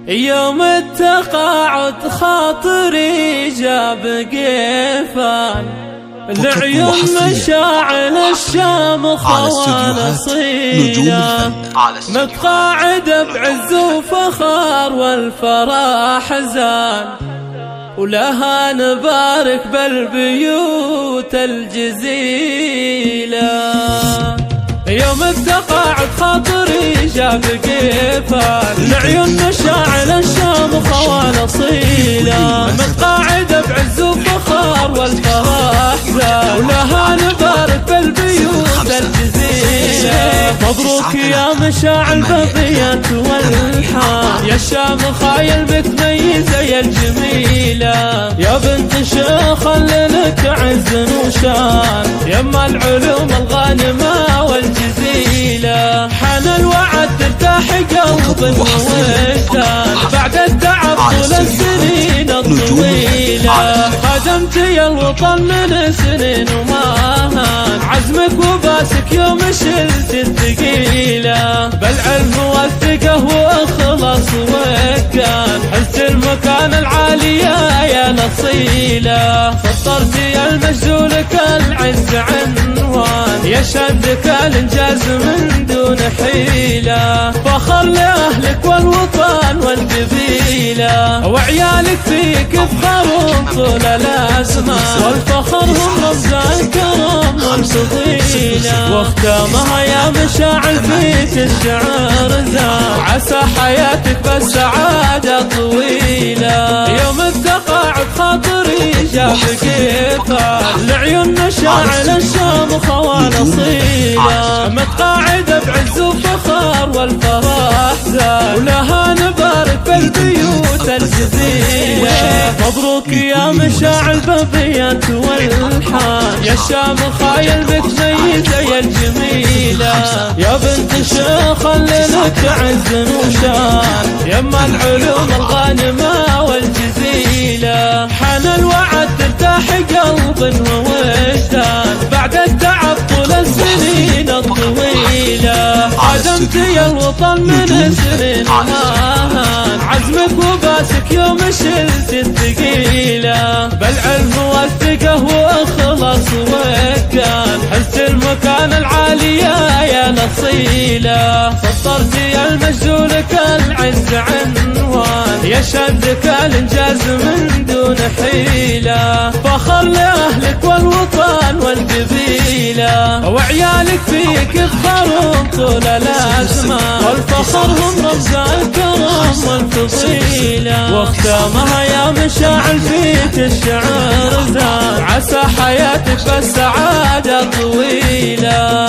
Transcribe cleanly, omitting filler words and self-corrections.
يوم التقاعد خاطري جاب قيفان العيون مشاعل الشامخة والأصيلة، متقاعد بعز وفخر والفرح زان، ولها نبارك بالبيوت الجزيلة. يوم التقاعد خاطري جاب قيفان العيون مشاعل الشامخة والأصيلة، متقاعد بعز وفخر والفرح زان، ولها نبارك بالبيوت الجزيلة. مبروك يا مشاعل بقية والحان، يا الشامخة يا المتميزة يا الجميلة، يا بنت شيخ لك عز وشان، يما العلوم الغانمة والجزيلة. حان الوعد ترتاح قلب ووجدان، بعد التعب طول السنين الطويلة، خدمت يا الوطن من سنين وماهان، عزمك وباسك يوم شلت الثقيلة، بالعلم والثقة واخلص وكان، حزت المكان العالية يا نصيلة، فطرت يا المجد لك العز عنوان، يا شدك الانجاز من دون حيلة، فخر لأهلك والوطن والقبيلة، وعيالك فيك يفخرون طول الأزمان، والفخر هم رمز الكرم والفضيلة. واختامها يا مشاعل فيك الشعر زان، عسى حياتك بالسعادة طويلة. يوم التقاعد خاطري جاب قيفان العيون مشاعل الشامخة والأصيلة، متقاعد بعز وفخر والفرح زان، ولها نبارك بالبيوت الجزيلة. مبروك يا مشاعل بقية والحان، يا الشامخة يا المتميزة يا الجميلة، يا بنت شيخ لك عز وشان، يما العلوم الغانمة والجزيلة. حان الوعد ترتاح قلب ووجدان، بعد التعب طول السنين الطويلة، خدمت يا الوطن من سنين وماهان، عزمك وباسك يوم شلت الثقيلة، بالعلم والثقة واخلص وكان، حزت المكان العالية يا نصيلة، فطرت يا المجد لك العز عنوان، يا شدك الانجاز من دون حيلة، فخر لأهلك والوطن والقبيلة، وعيالك فيك يفخرون طول الأزمان، والفخر هم رمز الكرم والفضيلة. واختامها يا مشاعل فيك الشعر زان، عسى حياتك بالسعادة طويلة.